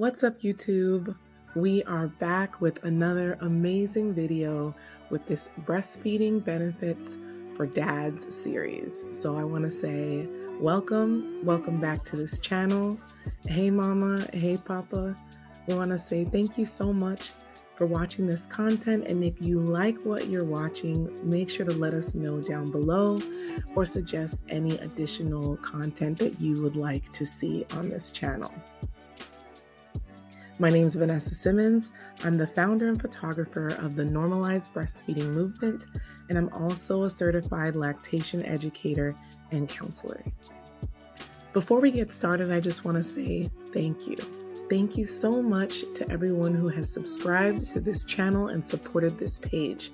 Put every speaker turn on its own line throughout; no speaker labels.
What's up, YouTube? We are back with another amazing video with this Breastfeeding Benefits for Dads series. So I want to say welcome back to this channel. Hey mama, hey papa. We want to say thank you so much for watching this content, and if you like what you're watching, make sure to let us know down below or suggest any additional content that you would like to see on this channel. My name is Vanessa Simmons. I'm the founder and photographer of the Normalize Breastfeeding movement, and I'm also a certified lactation educator and counselor. Before we get started, I just want to say thank you. Thank you so much to everyone who has subscribed to this channel and supported this page.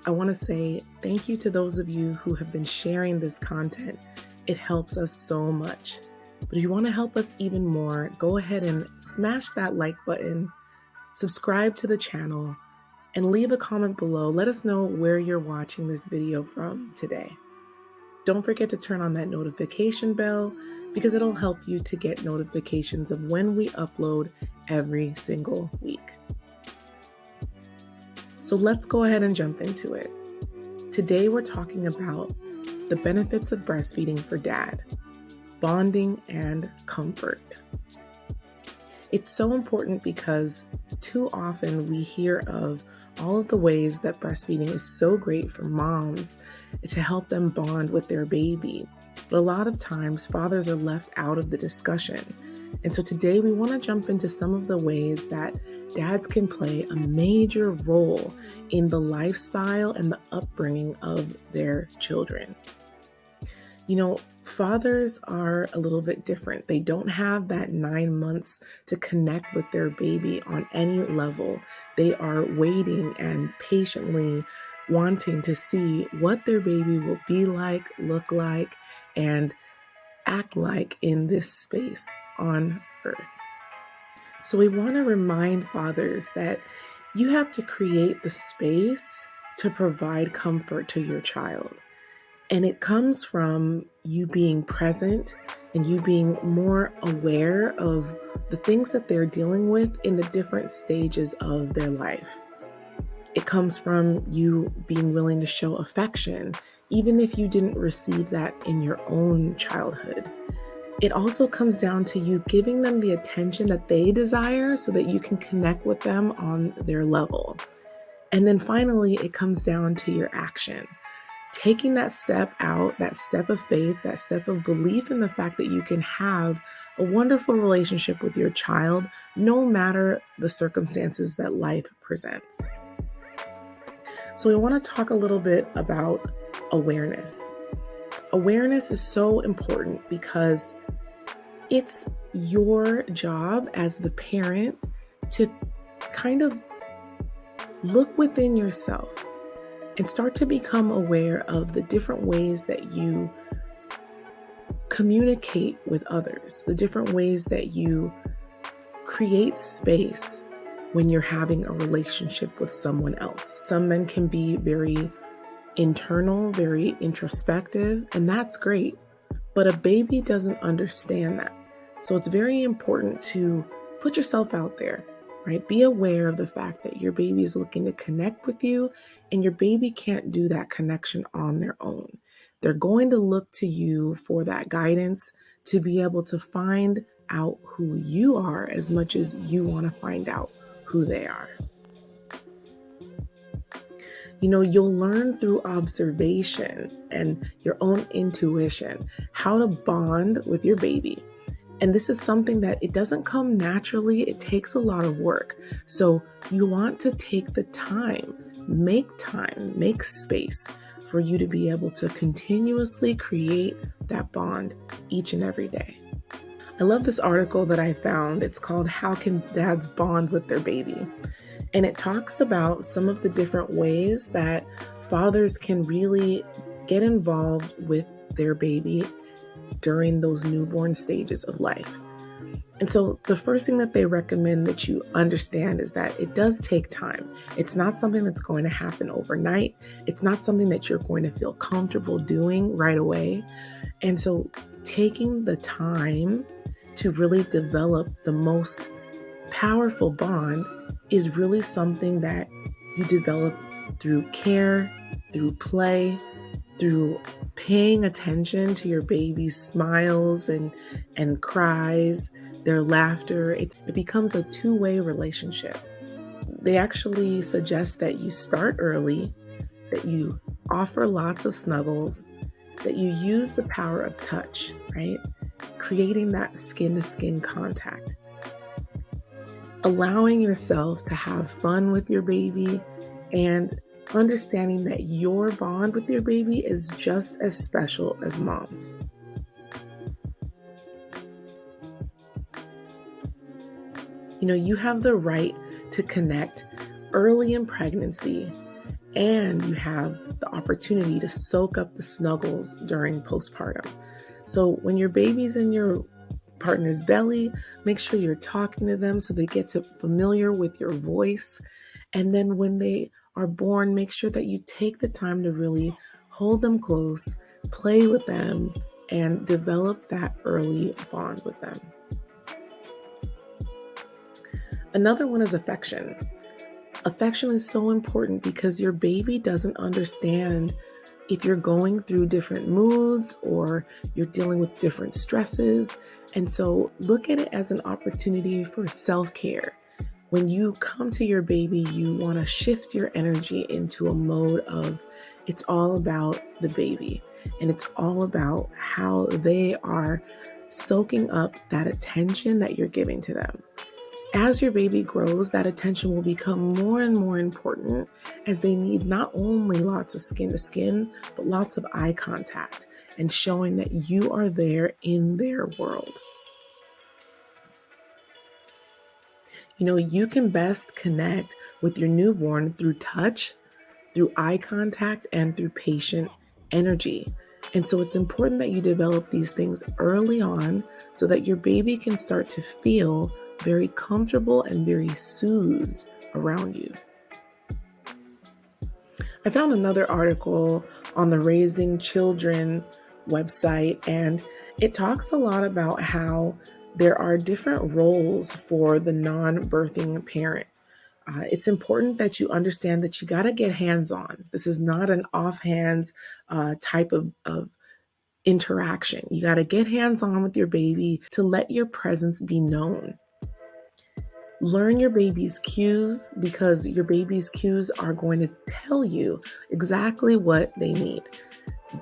I want to say thank you to those of you who have been sharing this content. It helps us so much. But if you want to help us even more, go ahead and smash that like button, subscribe to the channel, and leave a comment below. Let us know where you're watching this video from today. Don't forget to turn on that notification bell because it'll help you to get notifications of when we upload every single week. So let's go ahead and jump into it. Today we're talking about the benefits of breastfeeding for dad. Bonding and comfort. It's so important because too often we hear of all of the ways that breastfeeding is so great for moms to help them bond with their baby. But a lot of times fathers are left out of the discussion. And so today we want to jump into some of the ways that dads can play a major role in the lifestyle and the upbringing of their children. You know, fathers are a little bit different. They don't have that 9 months to connect with their baby on any level. They are waiting and patiently wanting to see what their baby will be like, look like, and act like in this space on earth. So we want to remind fathers that you have to create the space to provide comfort to your child. And it comes from you being present and you being more aware of the things that they're dealing with in the different stages of their life. It comes from you being willing to show affection, even if you didn't receive that in your own childhood. It also comes down to you giving them the attention that they desire so that you can connect with them on their level. And then finally, it comes down to your action. Taking that step out, that step of faith, that step of belief in the fact that you can have a wonderful relationship with your child, no matter the circumstances that life presents. So we want to talk a little bit about awareness. Awareness is so important because it's your job as the parent to kind of look within yourself and start to become aware of the different ways that you communicate with others, the different ways that you create space when you're having a relationship with someone else. Some men can be very internal, very introspective, and that's great. But a baby doesn't understand that. So it's very important to put yourself out there. Right? Be aware of the fact that your baby is looking to connect with you, and your baby can't do that connection on their own. They're going to look to you for that guidance to be able to find out who you are as much as you want to find out who they are. You know, you'll learn through observation and your own intuition how to bond with your baby. And this is something that it doesn't come naturally. It takes a lot of work. So you want to take the time, make space for you to be able to continuously create that bond each and every day. I love this article that I found. It's called How Can Dads Bond with Their Baby? And it talks about some of the different ways that fathers can really get involved with their baby during those newborn stages of life. And so the first thing that they recommend that you understand is that it does take time. It's not something that's going to happen overnight. It's not something that you're going to feel comfortable doing right away. And so taking the time to really develop the most powerful bond is really something that you develop through care, through play, through paying attention to your baby's smiles and cries, their laughter. It becomes a two-way relationship. They actually suggest that you start early, that you offer lots of snuggles, that you use the power of touch, right? Creating that skin-to-skin contact. Allowing yourself to have fun with your baby and understanding that your bond with your baby is just as special as mom's. You have the right to connect early in pregnancy, and you have the opportunity to soak up the snuggles during postpartum. So when your baby's in your partner's belly, make sure you're talking to them so they get to familiar with your voice. And then when they are born, make sure that you take the time to really hold them close, play with them, and develop that early bond with them. Another one is affection. Affection is so important because your baby doesn't understand if you're going through different moods or you're dealing with different stresses. And so look at it as an opportunity for self-care. When you come to your baby, you want to shift your energy into a mode of it's all about the baby and it's all about how they are soaking up that attention that you're giving to them. As your baby grows, that attention will become more and more important as they need not only lots of skin to skin, but lots of eye contact and showing that you are there in their world. You can best connect with your newborn through touch, through eye contact, and through patient energy. And so it's important that you develop these things early on so that your baby can start to feel very comfortable and very soothed around you. I found another article on the Raising Children website, and it talks a lot about how there are different roles for the non-birthing parent. It's important that you understand that you got to get hands-on. This is not an offhands type of interaction. You got to get hands-on with your baby to let your presence be known. Learn your baby's cues because your baby's cues are going to tell you exactly what they need.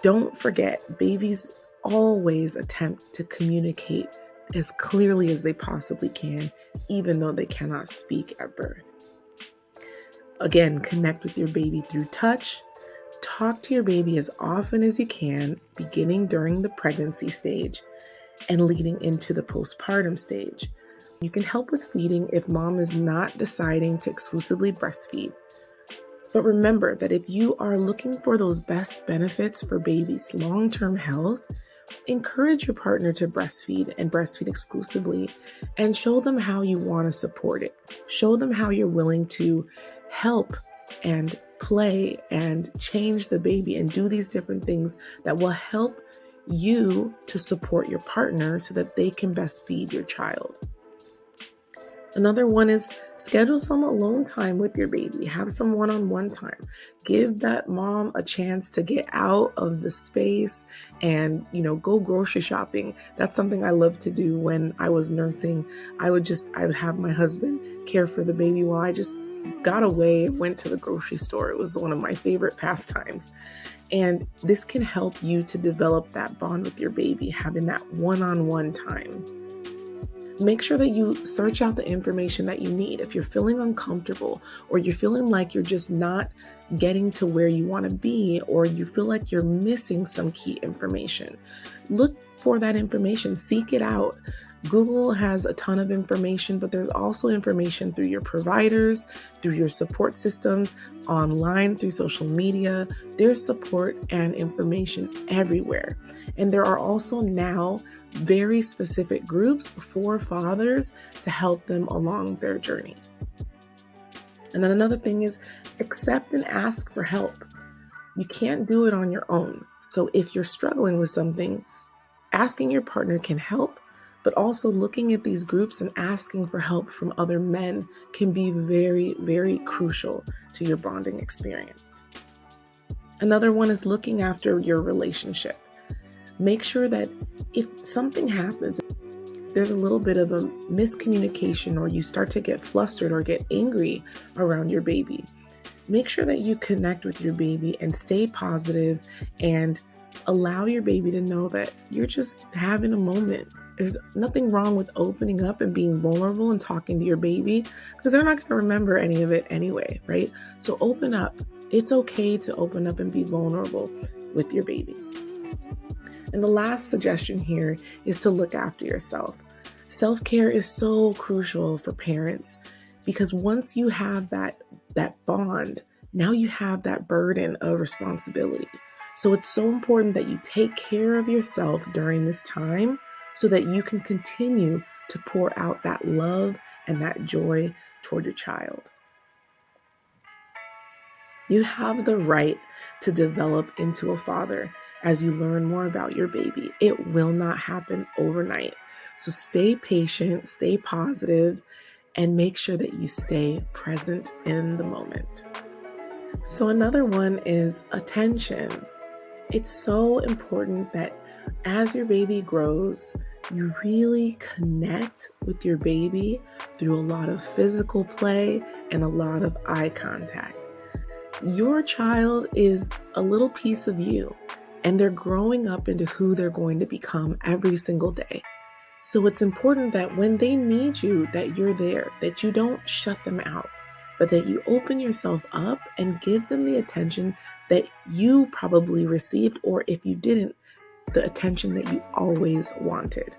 Don't forget, babies always attempt to communicate as clearly as they possibly can, even though they cannot speak at birth. Again, connect with your baby through touch. Talk to your baby as often as you can, beginning during the pregnancy stage and leading into the postpartum stage. You can help with feeding if mom is not deciding to exclusively breastfeed. But remember that if you are looking for those best benefits for baby's long-term health, encourage your partner to breastfeed and breastfeed exclusively and show them how you want to support it. Show them how you're willing to help and play and change the baby and do these different things that will help you to support your partner so that they can best feed your child. Another one is schedule some alone time with your baby. Have some one-on-one time. Give that mom a chance to get out of the space and, go grocery shopping. That's something I loved to do when I was nursing. I would have my husband care for the baby while I just got away and went to the grocery store. It was one of my favorite pastimes. And this can help you to develop that bond with your baby, having that one-on-one time. Make sure that you search out the information that you need. If you're feeling uncomfortable or you're feeling like you're just not getting to where you want to be, or you feel like you're missing some key information, look for that information, seek it out. Google has a ton of information, but there's also information through your providers, through your support systems, online, through social media. There's support and information everywhere. And there are also now very specific groups for fathers to help them along their journey. And then another thing is accept and ask for help. You can't do it on your own. So if you're struggling with something, asking your partner can help, But also looking at these groups and asking for help from other men can be very, very crucial to your bonding experience. Another one is looking after your relationship. Make sure that if something happens, there's a little bit of a miscommunication, or you start to get flustered or get angry around your baby, make sure that you connect with your baby and stay positive and allow your baby to know that you're just having a moment. There's nothing wrong with opening up and being vulnerable and talking to your baby, because they're not going to remember any of it anyway, right? So open up. It's okay to open up and be vulnerable with your baby. And the last suggestion here is to look after yourself. Self-care is so crucial for parents, because once you have that bond, now you have that burden of responsibility. So it's so important that you take care of yourself during this time so that you can continue to pour out that love and that joy toward your child. You have the right to develop into a father as you learn more about your baby. It will not happen overnight. So stay patient, stay positive, and make sure that you stay present in the moment. So another one is attention. It's so important that as your baby grows, you really connect with your baby through a lot of physical play and a lot of eye contact. Your child is a little piece of you, and they're growing up into who they're going to become every single day. So it's important that when they need you, that you're there, that you don't shut them out, but that you open yourself up and give them the attention that you probably received, or if you didn't, the attention that you always wanted.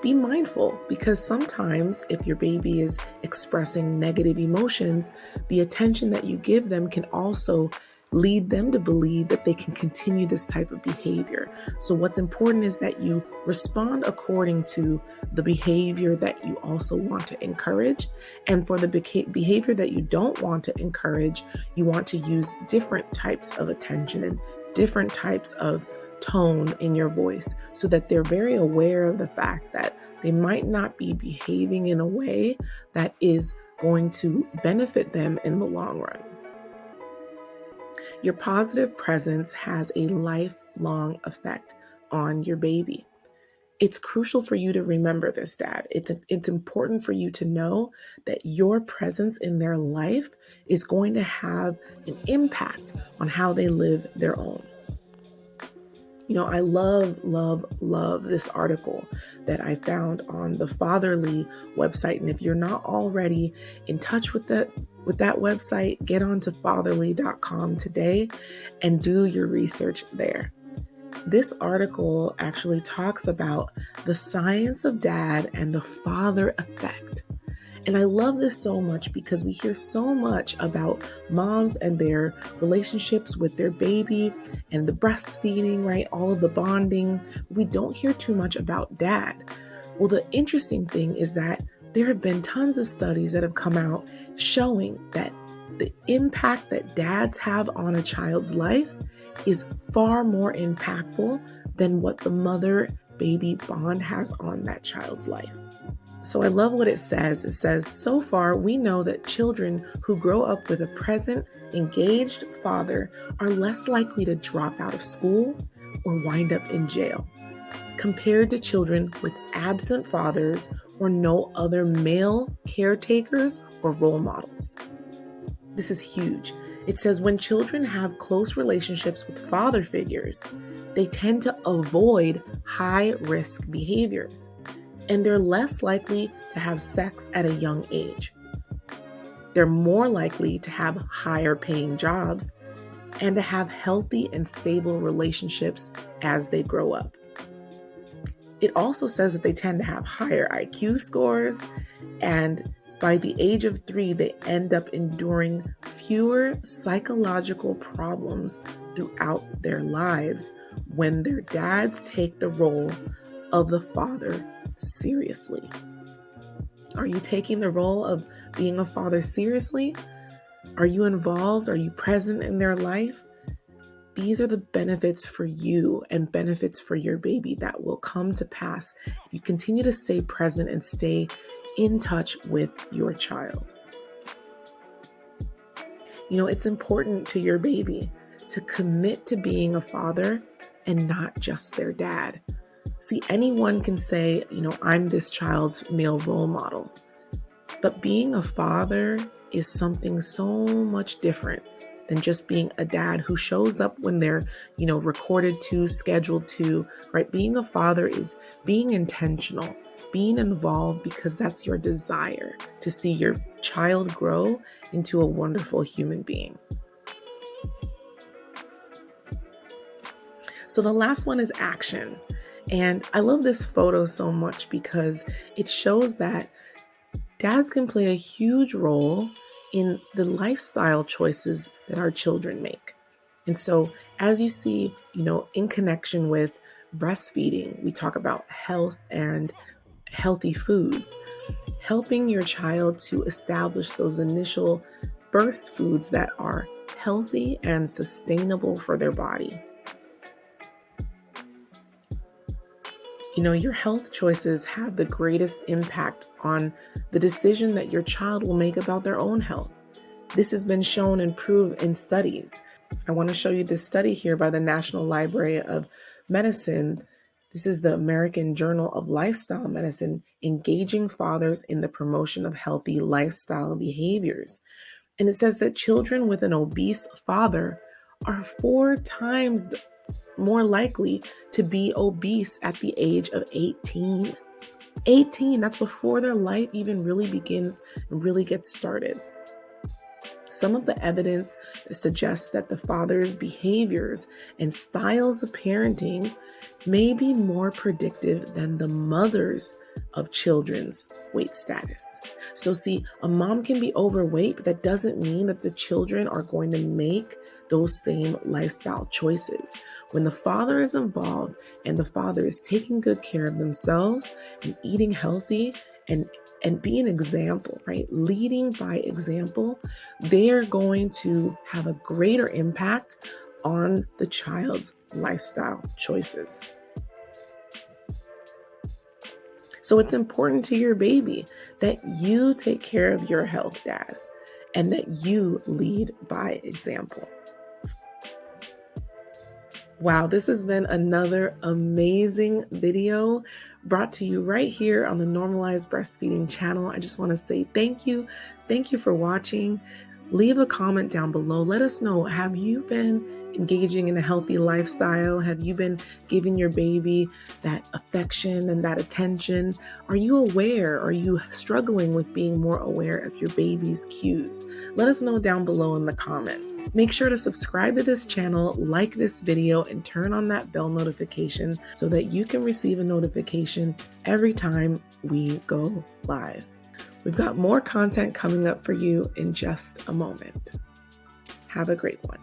Be mindful, because sometimes if your baby is expressing negative emotions, the attention that you give them can also lead them to believe that they can continue this type of behavior. So what's important is that you respond according to the behavior that you also want to encourage. And for the behavior that you don't want to encourage, you want to use different types of attention and different types of tone in your voice, so that they're very aware of the fact that they might not be behaving in a way that is going to benefit them in the long run. Your positive presence has a lifelong effect on your baby. It's crucial for you to remember this, Dad. It's important for you to know that your presence in their life is going to have an impact on how they live their own. You know, I love this article that I found on the Fatherly website. And if you're not already in touch with that website, get onto fatherly.com today and do your research there. This article actually talks about the science of dad and the father effect. And I love this so much because we hear so much about moms and their relationships with their baby and the breastfeeding, right? All of the bonding. We don't hear too much about dad. Well, the interesting thing is that there have been tons of studies that have come out showing that the impact that dads have on a child's life is far more impactful than what the mother-baby bond has on that child's life. So I love what it says. It says, so far, we know that children who grow up with a present, engaged father are less likely to drop out of school or wind up in jail, compared to children with absent fathers or no other male caretakers or role models. This is huge. It says when children have close relationships with father figures, they tend to avoid high-risk behaviors, and they're less likely to have sex at a young age. They're more likely to have higher paying jobs and to have healthy and stable relationships as they grow up. It also says that they tend to have higher IQ scores, and by the age of 3, they end up enduring fewer psychological problems throughout their lives when their dads take the role of the father seriously. Are you taking the role of being a father seriously? Are you involved? Are you present in their life? These are the benefits for you and benefits for your baby that will come to pass if you continue to stay present and stay in touch with your child. It's important to your baby to commit to being a father and not just their dad. See, anyone can say, I'm this child's male role model. But being a father is something so much different than just being a dad who shows up when they're, recorded to, scheduled to, right? Being a father is being intentional, being involved because that's your desire to see your child grow into a wonderful human being. So the last one is action. And I love this photo so much because it shows that dads can play a huge role in the lifestyle choices that our children make. And so as you see, in connection with breastfeeding, we talk about health and healthy foods, helping your child to establish those initial first foods that are healthy and sustainable for their body. Your health choices have the greatest impact on the decision that your child will make about their own health. This has been shown and proved in studies. I want to show you this study here by the National Library of Medicine. This is the American Journal of Lifestyle Medicine, engaging fathers in the promotion of healthy lifestyle behaviors. And it says that children with an obese father are 4 times more likely to be obese at the age of 18. 18, that's before their life even really begins and really gets started. Some of the evidence suggests that the father's behaviors and styles of parenting may be more predictive than the mother's of children's weight status. So see, a mom can be overweight, but that doesn't mean that the children are going to make those same lifestyle choices. When the father is involved and the father is taking good care of themselves and eating healthy and be an example, right? Leading by example, they're going to have a greater impact on the child's lifestyle choices. So it's important to your baby that you take care of your health, dad, and that you lead by example. Wow, this has been another amazing video brought to you right here on the Normalize Breastfeeding channel. I just want to say thank you. Thank you for watching. Leave a comment down below. Let us know, have you been engaging in a healthy lifestyle? Have you been giving your baby that affection and that attention? Are you aware? Are you struggling with being more aware of your baby's cues? Let us know down below in the comments. Make sure to subscribe to this channel, like this video, and turn on that bell notification so that you can receive a notification every time we go live. We've got more content coming up for you in just a moment. Have a great one.